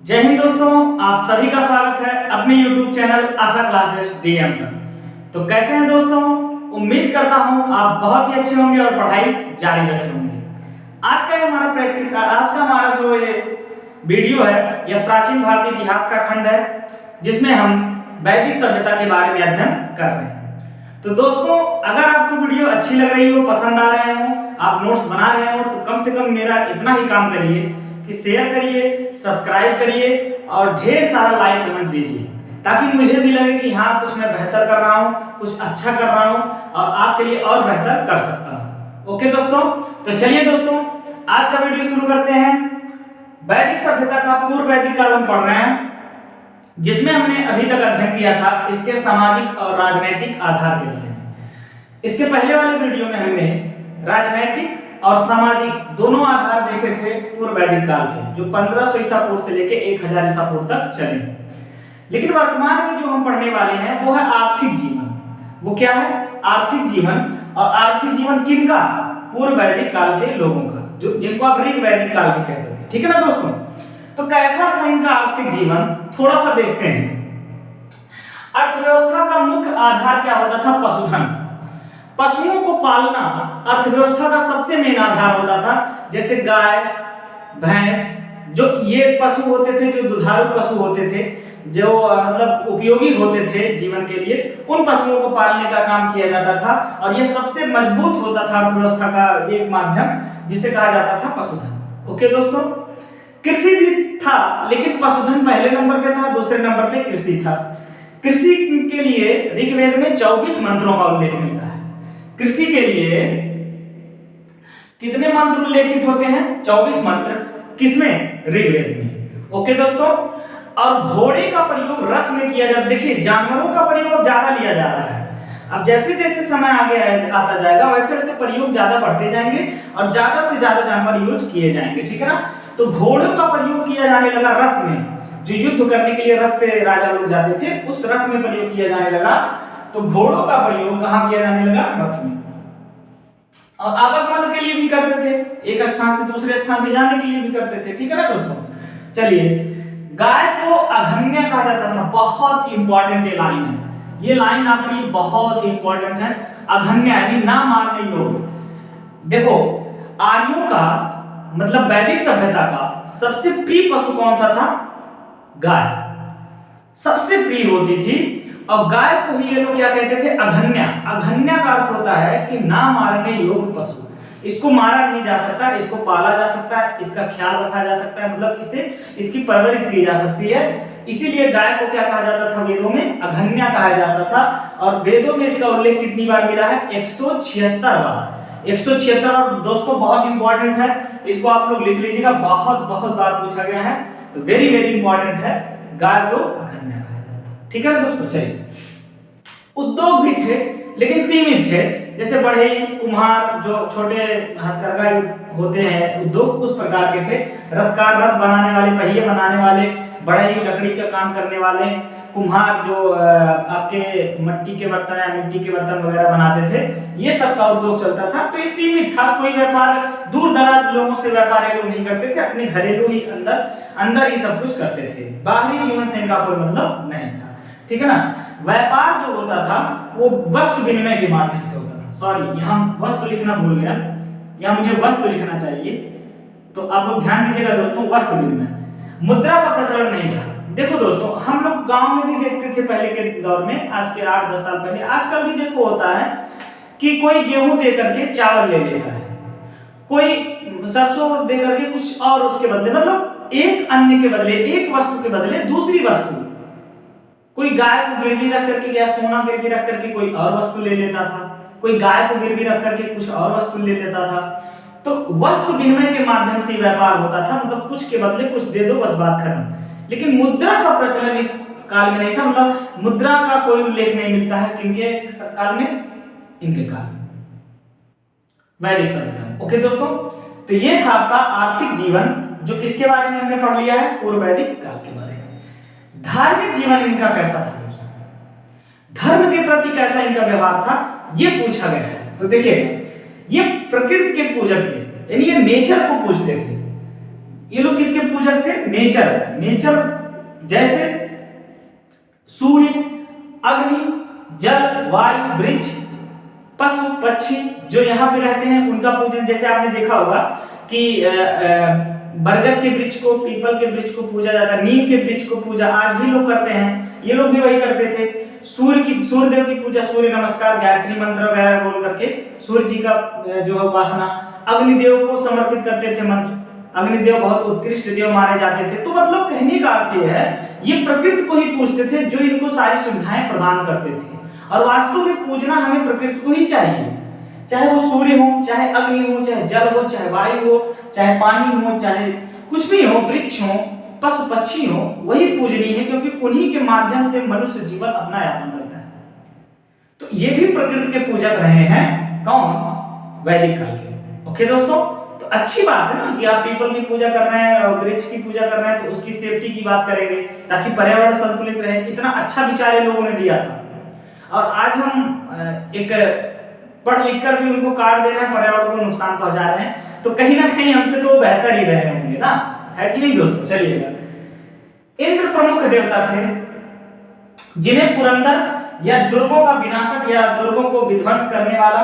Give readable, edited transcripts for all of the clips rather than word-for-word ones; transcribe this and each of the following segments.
जय हिंद दोस्तों, आप सभी का स्वागत है अपने YouTube चैनल आशा क्लासेस DM पर। तो कैसे हैं दोस्तों? उम्मीद करता हूं आप बहुत ही अच्छे होंगे और पढ़ाई जारी रखे होंगे। आज का हमारा जो ये वीडियो है यह प्राचीन भारतीय इतिहास का खंड है, जिसमें हम वैदिक सभ्यता के बारे में अध्ययन कर रहे हैं। तो दोस्तों, अगर आपको वीडियो अच्छी लग रही हो, पसंद आ रहे हो, आप नोट्स बना रहे हो, तो कम से कम मेरा इतना ही काम करिए कि शेयर करिए, सब्सक्राइब करिए और ढेर सारा लाइक कमेंट दीजिए, ताकि मुझे भी लगे कि हाँ, कुछ मैं बेहतर कर रहा हूँ, कुछ अच्छा कर रहा हूँ और आपके लिए और बेहतर कर सकता हूँ। ओके दोस्तों, तो चलिए दोस्तों, आज का वीडियो शुरू करते हैं। वैदिक सभ्यता का पूर्व वैदिक काल हम पढ़ रहे हैं, जिसमें हमने अभी तक अध्ययन किया था इसके सामाजिक और राजनैतिक आधार के बारे में। इसके पहले वाले वीडियो में हमने राजनैतिक और सामाजिक दोनों आधार देखे थे पूर्व वैदिक काल के, जो 1500 ईसा पूर्व से लेके 1000 ईसा पूर्व तक चले। लेकिन वर्तमान में जो हम पढ़ने वाले हैं वो है आर्थिक जीवन। वो क्या है? आर्थिक जीवन। और आर्थिक जीवन किनका? पूर्व वैदिक काल के लोगों का, जो जिनको आप ऋग वैदिक काल भी कहते थे। ठीक है ना दोस्तों? तो कैसा था इनका आर्थिक जीवन, थोड़ा सा देखते हैं। अर्थव्यवस्था का मुख्य आधार क्या होता था? पशुधन। पशुओं को पालना अर्थव्यवस्था का सबसे मेन आधार होता था। जैसे गाय, भैंस, जो ये पशु होते थे, जो दुधारू पशु होते थे, जो मतलब उपयोगी होते थे जीवन के लिए, उन पशुओं को पालने का काम किया जाता था। और यह सबसे मजबूत होता था अर्थव्यवस्था का एक माध्यम, जिसे कहा जाता था पशुधन। ओके दोस्तों, कृषि भी था, लेकिन पशुधन पहले नंबर पे था, दूसरे नंबर पे कृषि था। कृषि के लिए ऋग्वेद में 24 मंत्रों का उल्लेख मिलता है। कृषि के लिए कितने मंत्र उल्लेखित होते हैं? 24 मंत्र। किसमें? ऋग्वेद में। ओके दोस्तों, और घोड़े का प्रयोग रथ में किया जाता है। देखिए, जानवरों का प्रयोग अब ज्यादा लिया जा रहा है। अब जैसे जैसे समय आगे आता जाएगा, वैसे वैसे प्रयोग ज्यादा बढ़ते जाएंगे और ज्यादा से ज्यादा जानवर यूज किए जाएंगे। ठीक है ना? तो घोड़ों का प्रयोग किया जाने लगा रथ में। जो युद्ध करने के लिए रथ पे राजा लोग जाते थे, उस रथ में प्रयोग किया जाने लगा। तो घोड़ों का प्रयोग कहां किया जाने लगा? रथ में। और आवागमन के लिए भी करते थे, एक स्थान से दूसरे स्थान पे जाने के लिए भी करते थे। ठीक है ना दोस्तों? चलिए, गाय को अघन्य कहा जाता था। बहुत इंपॉर्टेंट ये लाइन है। ये लाइन आपके लिए बहुत ही इंपॉर्टेंट है। अघन्य यानी ना मारने योग्य। देखो, आर्यों का मतलब वैदिक सभ्यता का सबसे प्रिय पशु कौन सा था? गाय सबसे प्रिय होती थी। और गाय को ही ये लोग क्या कहते थे? अघन्या। अघन्या का अर्थ होता है कि ना मारने योग्य पशु। इसको मारा नहीं जा सकता, इसको पाला जा सकता है, इसका ख्याल रखा जा सकता है, मतलब इसे इसकी परवरिश की जा सकती है। इसीलिए गाय को क्या कहा जाता था? वेदों में अघन्या कहा जाता था। और वेदों में इसका उल्लेख कितनी बार मिला है? 176 बार। 176। और दोस्तों, बहुत इंपॉर्टेंट है, इसको आप लोग लिख लीजिएगा, बहुत बहुत बार पूछा गया है, तो वेरी वेरी इंपॉर्टेंट है। गाय को अघन्या कहा जाता है। ठीक है ना दोस्तों? चलिए, उद्योग भी थे, लेकिन सीमित थे। जैसे बढ़ई, कुम्हार, जो छोटे हथकरघा होते हैं उद्योग, उस प्रकार के थे। रथकार, रथ बनाने वाले, पहिए बनाने वाले, बढ़ई, लकड़ी का काम करने वाले, कुम्हार जो आपके मट्टी के बर्तन या मिट्टी के बर्तन वगैरह बनाते थे, ये सब का उद्योग चलता था। तो ये सीमित था। कोई व्यापार दूर दराज लोगों से व्यापार ये लोग नहीं करते थे, अपने घरेलू ही अंदर ही सब कुछ करते थे। बाहरी जीवन से इनका कोई मतलब नहीं था। ठीक है ना? व्यापार जो होता था वो वस्तु विनिमय के माध्यम से होता था। सॉरी, यहाँ वस्तु लिखना भूल गया, यहाँ मुझे वस्तु लिखना चाहिए, तो आप लोग ध्यान दीजिएगा दोस्तों। वस्तु विनिमय, मुद्रा का प्रचलन नहीं था। देखो दोस्तों, हम लोग गांव में भी देखते थे पहले के दौर में, आज के 8-10 साल पहले। आजकल भी देखो होता है कि कोई गेहूं दे करके चावल ले लेता है, कोई सरसों दे करके कुछ और उसके बदले, मतलब एक अन्न के बदले, एक वस्तु के बदले दूसरी वस्तु। कोई गाय को गिरवी रख करके या सोना गिरवी रख करके कोई और वस्तु ले लेता था, कोई गाय को गिरवी रख करके कुछ और वस्तु ले लेता था। तो वस्तु विनिमय के माध्यम से व्यापार होता था, मतलब कुछ के बदले कुछ दे दो, बस बात खत्म। लेकिन मुद्रा का प्रचलन इस काल में नहीं था, मतलब मुद्रा का कोई उल्लेख नहीं मिलता है। किनके काल में? इनके काल में, वैदिक सभ्यता। ओके दोस्तों, तो ये था आपका आर्थिक जीवन, जो किसके बारे में हमने पढ़ लिया है? पूर्व वैदिक काल के बारे में। धार्मिक जीवन इनका कैसा था दोस्तों? धर्म के प्रति कैसा इनका व्यवहार था, ये पूछा गया है। तो देखिए, ये प्रकृति के पूजक थे, यानी ये नेचर को पूजते थे। ये लोग किसके पूजक थे? नेचर, नेचर जैसे सूर्य, अग्नि, जल, वायु, वृक्ष, पशु, पक्षी जो यहाँ पे रहते हैं उनका पूजन। जैसे आपने देखा होगा कि बरगद के वृक्ष को, पीपल के वृक्ष को पूजा जाता है, नीम के वृक्ष को पूजा आज भी लोग करते हैं, ये लोग भी वही करते थे। सूर्य देव की पूजा, सूर्य नमस्कार, गायत्री मंत्र वगैरह बोल करके सूर्य जी का जो है उपासना। अग्निदेव को समर्पित करते थे मंत्र, अग्निदेव बहुत उत्कृष्ट देव माने जाते थे। तो मतलब कहने का अर्थ यह है, ये प्रकृति को ही पूजते थे जो इनको सारी सुविधाएं प्रदान करते थे। और वास्तव में पूजना हमें प्रकृति को ही चाहिए, चाहे वो सूर्य हो, चाहे अग्नि हो, चाहे जल हो, चाहे वायु हो, चाहे पानी हो, चाहे कुछ भी हो, वृक्ष हो, पशु पक्षी हो, वही पूजनीय है, क्योंकि उन्हीं के माध्यम से मनुष्य जीवन अपना यापन करता है। तो ये भी प्रकृति के पूजक रहे हैं, कौन? वैदिक काल के। ओके दोस्तों, तो अच्छी बात है ना कि आप पीपल की पूजा कर रहे हैं, वृक्ष की पूजा कर रहे हैं, तो उसकी सेफ्टी की बात करेंगे ताकि पर्यावरण संतुलित रहे। इतना अच्छा विचार इन लोगों ने दिया था, और आज हम एक पढ़ लिख कर भी उनको काट दे रहे हैं, पर्यावरण को नुकसान पहुंचा रहे हैं, तो कहीं ना कहीं हमसे तो बेहतर ही रहे होंगे ना, है कि नहीं दोस्तों? चलिएगा, इंद्र प्रमुख देवता थे जिन्हें पुरंदर या दुर्गों का विनाशक या दुर्गों को विध्वंस करने वाला,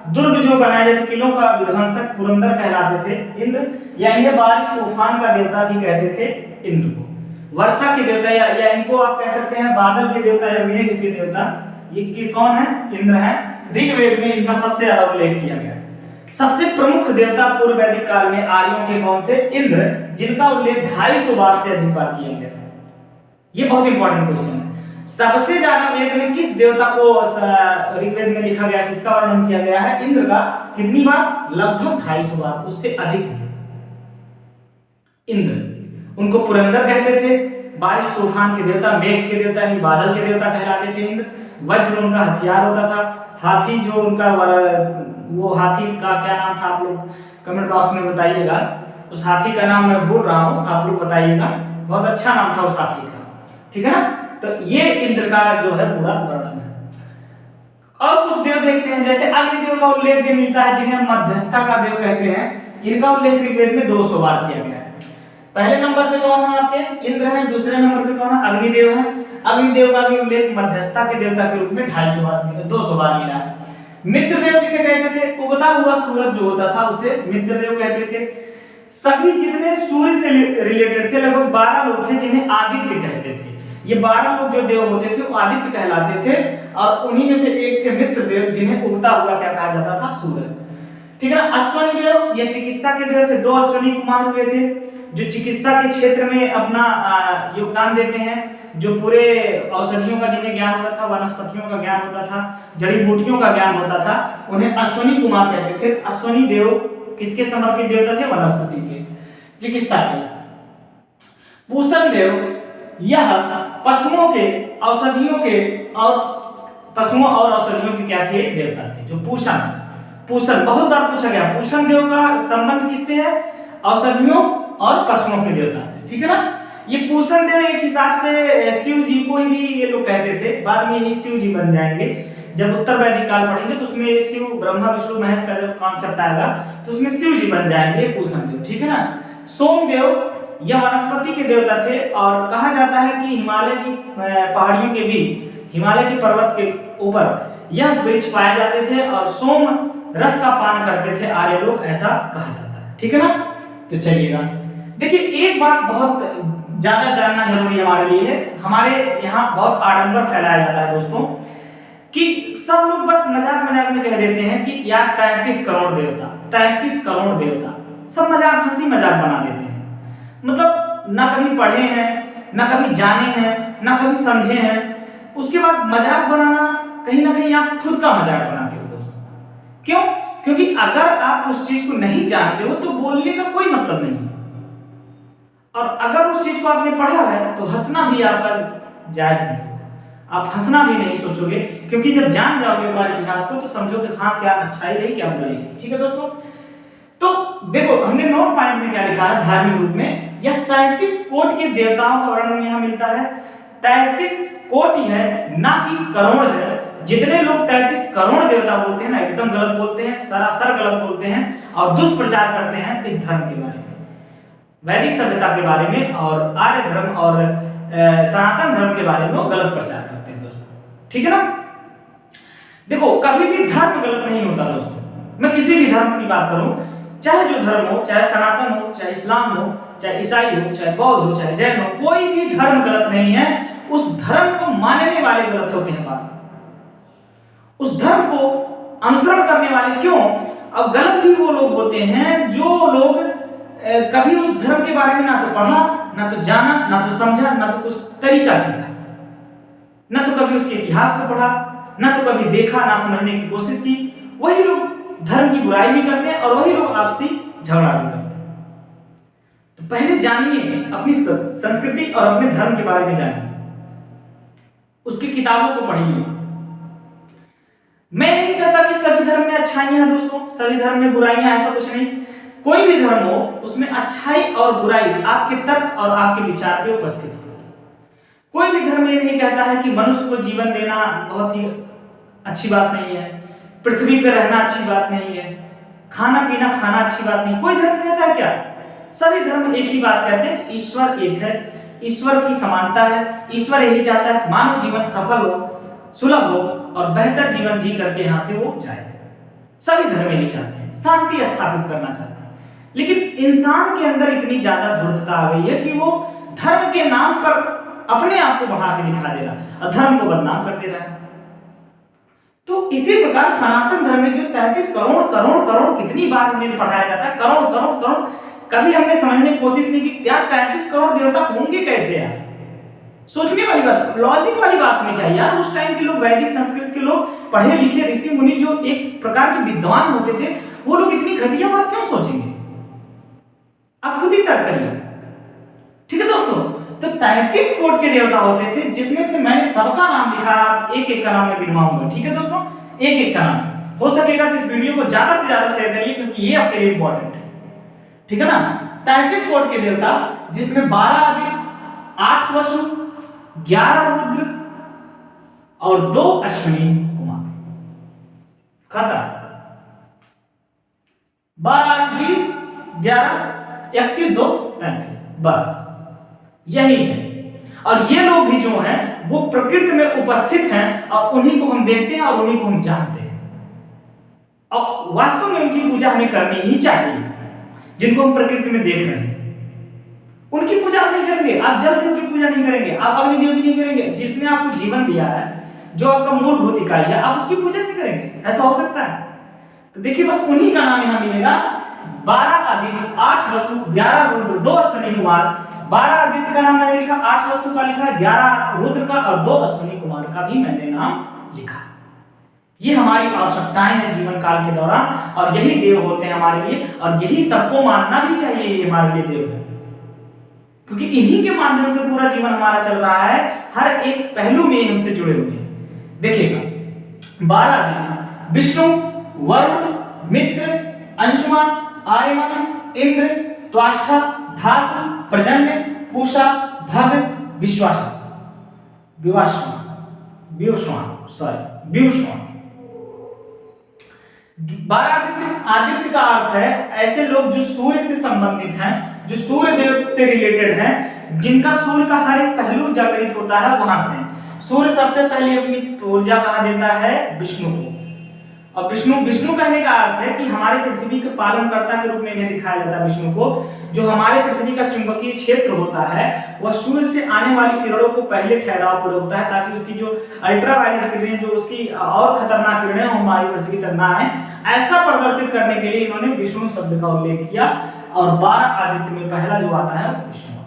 दुर्ग जो बनाए जाते किलों का विध्वंसक पुरंदर कहलाते थे इंद्र, या इन्हें बारिश तूफान का देवता भी कहते थे इंद्र को। वर्षा के देवता या इनको आप कह सकते हैं बादल के देवता या मेघ के देवता, ये कौन है? इंद्र है। ऋग्वेद में इनका सबसे ज्यादा उल्लेख किया गया है। सबसे प्रमुख देवता पूर्व वैदिक काल में आर्यों के कौन थे? इंद्र, जिनका उल्लेख 250 बार से अधिक बार किया गया है। ये बहुत इंपॉर्टेंट क्वेश्चन है। सबसे ज्यादा वेद में किस देवता को ऋग्वेद में लिखा गया, किसका वर्णन किया गया है? इंद्र का। कितनी बार? लगभग 250 बार, उससे अधिक। इंद्र, उनको पुरंदर कहते थे, बारिश तूफान के देवता, मेघ के देवता यानी बादल के देवता कहलाते थे इंद्र। वज्र उनका हथियार होता था। हाथी जो उनका, वो हाथी का क्या नाम था आप लोग कमेंट बॉक्स में बताइएगा। उस हाथी का नाम मैं भूल रहा हूँ, आप लोग बताइएगा। बहुत अच्छा नाम था उस हाथी का, ठीक है ना? तो ये इंद्र का जो है पूरा वर्णन है। और कुछ देव देखते हैं, जैसे अग्निदेव का उल्लेख भी मिलता है, जिन्हें मध्यस्थता का देव कहते हैं। इनका उल्लेख ऋग्वेद में 200 बार किया गया है। पहले नंबर पे कौन है आपके? इंद्र है। दूसरे नंबर पे कौन है? अग्निदेव है। अग्निदेव का भी उल्लेख मध्यस्थता के देवता के रूप में 250 बार 200 बार मिला है। मित्रदेव किसे कहते थे? उगता हुआ सूरज जो होता था उसे मित्रदेव कहते थे। सभी जितने सूर्य से रिलेटेड थे लगभग 12 लोग थे जिन्हें आदित्य कहते थे। ये 12 लोग जो देव होते थे वो आदित्य कहलाते थे, और उन्हीं में से एक थे मित्रदेव, जिन्हें उगता हुआ क्या कहा जाता था? सूरज, ठीक है ना? अश्वनी देव ये चिकित्सा के देव थे। 2 अश्वनी कुमार हुए थे जो चिकित्सा के क्षेत्र में अपना योगदान देते हैं, जो पूरे औषधियों का जिन्हें ज्ञान होता था, वनस्पतियों का ज्ञान होता था, जड़ी बूटियों का ज्ञान होता था, उन्हें अश्वनी कुमार कहते थे। अश्वनी देव किसके समर्पित देवता थे? वनस्पति के, चिकित्सा के। पूषण देव यह पशुओं के, औषधियों के और पशुओं और औषधियों के क्या थे? देवता थे। जो पूषण बहुत बार पूछा गया, पूषण देव का संबंध किससे है? औषधियों और पशुओं के देवता से, ठीक है ना? ये पूषण देव एक हिसाब से शिव जी को ही भी ये लोग कहते थे, बाद में ये शिव जी बन जाएंगे। जब उत्तर वैदिक काल पढ़ेंगे तो उसमें शिव, ब्रह्मा, विष्णु, महेश का जब कॉन्सेप्ट आएगा तो उसमें शिव जी बन जाएंगे पूषण देव, ठीक है ना? सोमदेव यह वनस्पति के देवता थे, और कहा जाता है कि हिमालय की पहाड़ियों के बीच, हिमालय की पर्वत के ऊपर यह वृक्ष पाए जाते थे, और सोम रस का पान करते थे आर्य लोग, ऐसा कहा जाता है, ठीक है ना? तो चलिएगा, देखिए एक बात बहुत ज्यादा जानना जरूरी हमारे लिए है। हमारे यहाँ बहुत आडंबर फैलाया जाता है दोस्तों, कि सब लोग बस मजाक मजाक में कह देते हैं कि यार 33 करोड़ देवता, 33 करोड़ देवता, सब मजाक, हंसी मजाक बना देते हैं। मतलब ना कभी पढ़े हैं, ना कभी जाने हैं, ना कभी समझे हैं, उसके बाद मजाक बनाना, कहीं ना कहीं आप खुद का मजाक बनाते हो दोस्तों। क्यों? क्योंकि अगर आप उस चीज को नहीं जानते हो तो बोलने का कोई मतलब नहीं, और अगर उस चीज को आपने पढ़ा है तो हंसना भी आपका जायज नहीं होगा। आप हंसना भी नहीं सोचोगे, क्योंकि जब जान जाओगे हमारे इतिहास को तो समझोगे हाँ क्या अच्छाई रही, क्या बुराई रही, ठीक है दोस्तों? तो देखो हमने नोट पॉइंट में क्या लिखा है धार्मिक रूप में, यह 33 कोटि के देवताओं का वर्णन यहाँ मिलता है। 33 कोटि है, ना कि करोड़ है। जितने लोग 33 करोड़ देवता बोलते हैं ना, एकदम गलत बोलते हैं, सरासर गलत बोलते हैं और दुष्प्रचार करते हैं इस धर्म के बारे में। वैदिक सभ्यता के बारे में और आर्य धर्म और सनातन धर्म के बारे में वो गलत प्रचार करते हैं दोस्तों। ठीक है ना। देखो कभी भी धर्म गलत नहीं होता दोस्तों। मैं किसी भी धर्म की बात करूं, चाहे जो धर्म हो, चाहे सनातन हो, चाहे इस्लाम हो, चाहे ईसाई हो, चाहे बौद्ध हो, चाहे जैन हो, कोई भी धर्म गलत नहीं है। उस धर्म को मानने वाले गलत होते हैं बात, उस धर्म को अनुसरण करने वाले क्यों। अब गलत ही वो लोग होते हैं जो लोग कभी उस धर्म के बारे में ना तो पढ़ा, ना तो जाना, ना तो समझा, ना तो कुछ तरीका सीखा, ना तो कभी उसके इतिहास को पढ़ा, ना तो कभी देखा, ना समझने की कोशिश की। वही लोग धर्म की बुराई भी करते हैं और वही लोग आपसी झगड़ा भी करते हैं। तो पहले जानिए अपनी संस्कृति और अपने धर्म के बारे में जानिए, उसकी किताबों को पढ़िए। मैं नहीं कहता कि सभी धर्म में अच्छाइयां हैं दोस्तों, सभी धर्म में बुराइयां, ऐसा कुछ नहीं। कोई भी धर्म हो उसमें अच्छाई और बुराई आपके तर्क और आपके विचार पे उपस्थित हो। कोई भी धर्म ये नहीं कहता है कि मनुष्य को जीवन देना बहुत ही अच्छी बात नहीं है, पृथ्वी पर रहना अच्छी बात नहीं है, खाना पीना खाना अच्छी बात नहीं। कोई धर्म कहता है क्या? सभी धर्म एक ही बात कहते हैं, ईश्वर एक है, ईश्वर की समानता है, ईश्वर यही चाहता है मानव जीवन सफल हो, सुलभ हो और बेहतर जीवन जी करके यहाँ से वो जाए। सभी धर्म यही चाहते हैं, शांति स्थापित करना चाहते हैं। लेकिन इंसान के अंदर इतनी ज्यादा धूर्तता आ गई है कि वो धर्म के नाम पर अपने आप को बढ़ा के दिखा दे रहा और धर्म को बदनाम कर दे रहा है। तो इसी प्रकार सनातन धर्म में जो 33 करोड़ करोड़ करोड़ कितनी बार हमें पढ़ाया जाता है, करोड़ करोड़ करोड़, कभी हमने समझने की कोशिश नहीं की यार 33 करोड़ देवता होंगे कैसे यार। सोचने वाली बात, लॉजिक वाली बात होनी चाहिए यार। उस टाइम के लोग, वैदिक संस्कृत के लोग, पढ़े लिखे ऋषि मुनि जो एक प्रकार के विद्वान होते थे, वो लोग इतनी घटिया बात क्यों सोचेंगे? आप खुद ही तर्क करिए। ठीक है दोस्तों, तो 33 करोड़ के देवता होते थे, जिसमें से मैंने सबका नाम लिखा, आप एक एक का नाम मैं गिनवाऊंगा। ठीक है दोस्तों, एक एक का नाम। हो सकेगा तो इस वीडियो को ज्यादा से ज्यादा शेयर करिए क्योंकि ये आपके लिए इंपॉर्टेंट है। ठीक है ना। 33 करोड़ के देवता, जिसमें 12 आदित्य, 8 वसु, 11 रुद्र और 2 अश्विनी कुमार। खत्म। 12 8 20, 11 31 2 33, बस यही है। और ये लोग भी जो हैं वो प्रकृति में उपस्थित हैं और उन्हीं को हम देखते हैं और उन्हीं को हम जानते हैं और वास्तव में उनकी पूजा हमें करनी ही चाहिए। जिनको हम प्रकृति में देख रहे हैं उनकी पूजा आप नहीं करेंगे, आप जल देव की पूजा नहीं करेंगे, आप अग्निदेव की नहीं करेंगे, जिसने आपको जीवन दिया है, जो आपका मूलभूत इकाई है, आप उसकी पूजा नहीं करेंगे। ऐसा हो सकता है? तो देखिए बस उन्हीं का नाम यहां मिलेगा। 12 आदित्य, 8 वसु, 11 रुद्र, 2 अश्विनी कुमार। 12 आदित्य का नाम मैंने लिखा, 8 वसु का लिखा, 11 रुद्र का और 2 अश्विनी कुमार का भी मैंने नाम लिखा। ये हमारी आवश्यकताएं हैं जीवन काल के दौरान और यही देव होते हैं हमारे लिए और यही सबको मानना भी चाहिए, ये हमारे लिए देव है क्योंकि इन्हीं के माध्यम से पूरा जीवन हमारा चल रहा है। हर एक पहलू में हमसे जुड़े हुए हैं। देखिएगा 12 दिन विष्णु, वरुण, मित्र, अंशुमान, आर्यमान, इंद्र, त्वष्टा, धातु, प्रजन्य, पूषा, भग, विश्वास, विवस्वान। 12 आदित्य का अर्थ है ऐसे लोग जो सूर्य से संबंधित हैं, जो सूर्य देव से रिलेटेड हैं, जिनका सूर्य का हर एक पहलू जागृत होता है वहां से। सूर्य सबसे पहले अपनी ऊर्जा कहां देता है? विष्णु को। और विष्णु कहने का अर्थ है कि हमारे पृथ्वी के पालनकर्ता के रूप में इन्हें दिखाया जाता है विष्णु को। जो हमारे पृथ्वी का चुंबकीय क्षेत्र होता है वह सूर्य से आने वाली किरणों को पहले ठहराव पर रोकता है ताकि उसकी जो अल्ट्रावायलेट किरणें, जो उसकी और खतरनाक किरणें हमारी पृथ्वी तक ना आए। ऐसा प्रदर्शित करने के लिए इन्होंने विष्णु शब्द का उल्लेख किया और 12 आदित्य में पहला जो आता है वो विष्णु।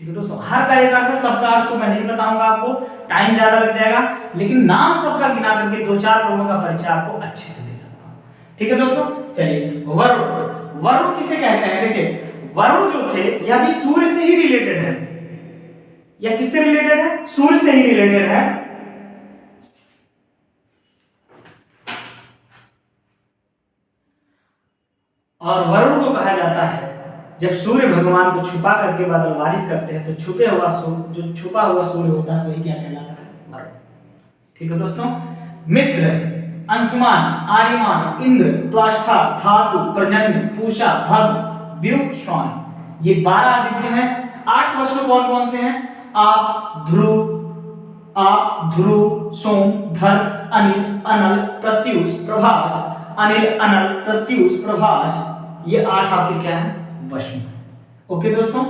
ठीक है दोस्तों, हर का एक अर्थ है, सबका अर्थ तो मैं नहीं बताऊंगा आपको, टाइम ज्यादा लग जाएगा, लेकिन नाम सबका गिना करके 2-4 लोगों का परिचय आपको अच्छे से दे सकता हूं। ठीक है दोस्तों, चलिए वरुण किसे कहते हैं? देखिए वरुण जो थे यह भी सूर्य से ही रिलेटेड है। यह किससे रिलेटेड है? सूर्य से ही रिलेटेड है। और वरुण को कहा जाता है जब सूर्य भगवान को छुपा करके बादल बारिश करते हैं तो जो छुपा हुआ सूर्य होता है वही क्या कहलाता है? वरुण। ठीक है दोस्तों, मित्र, अंशुमान, आर्यमान, इंद्र, त्वष्टा, धातु, प्रजन्य, पूषा, भग, ब्यूश्वान। ये 12 आदित्य हैं। 8 वसु कौन कौन से हैं? आप, ध्रुव, सोम, धर, अनिल, अनल, प्रत्यूष, प्रभास, अनिल, अनल, प्रत्यूष, प्रभास, ये 8 आपके क्या है? वसु। ओके दोस्तों।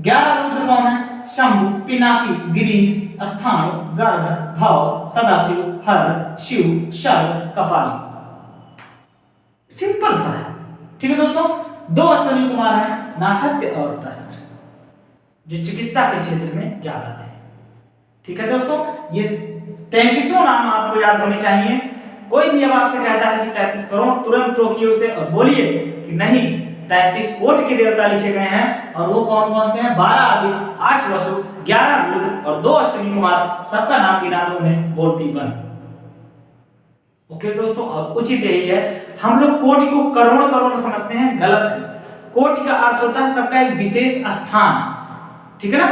11 रुद्र कौन है? शंभु, पिनाकी, गिरीश, स्थाणु, गर्भ, भव, सदाशिव, हर, शिव, शर्व, कपाली। सिंपल सा है, ठीक है दोस्तों। 2 अश्विनी कुमार हैं, नासत्य और तस्त्र, जो चिकित्सा के क्षेत्र में ज्ञात थे। ठीक है दोस्तों, ये 33 नाम आपको याद होने चाहिए। कोई भी अब आपसे कहता है कि 33 करोड़, तुरंत टोकिए उसे और बोलिए कि नहीं, 33 कोटि के देवता लिखे गए हैं और वो कौन कौन से हैं? 12 आदित्य, 8 वसु, 11 रुद्र और 2 अश्विनी कुमार। सबका नाम गिना दो उन्हें, बोलती बन। ओके दोस्तों, और उचित यही है। हम लोग कोटि को करोड़ करोड़ समझते हैं, गलत है। कोटि का अर्थ होता है सबका एक विशेष स्थान, ठीक है ना?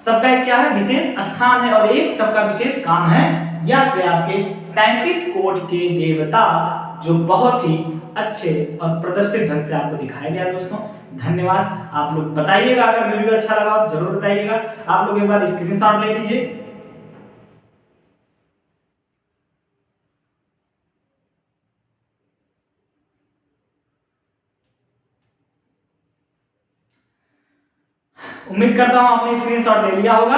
सबका एक क्या है? विशेष स्थान है, और एक सबका विशेष काम है। या थे आपके 33 कोटि के देवता, जो बहुत ही अच्छे और प्रदर्शित ढंग से आपको दिखाया गया दोस्तों। धन्यवाद। आप लोग बताइएगा, अगर वीडियो अच्छा लगा तो जरूर बताइएगा। आप लोग एक बार स्क्रीनशॉट ले लीजिए। उम्मीद करता हूं आपने स्क्रीनशॉट ले लिया होगा,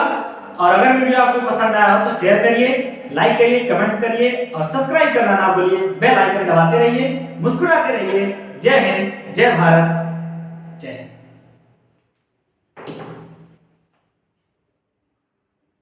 और अगर वीडियो आपको पसंद आया हो तो शेयर करिए, लाइक करिए, कमेंट्स करिए और सब्सक्राइब करना ना भूलिए। बेल आइकन दबाते रहिए, मुस्कुराते रहिए। जय हिंद, जय भारत।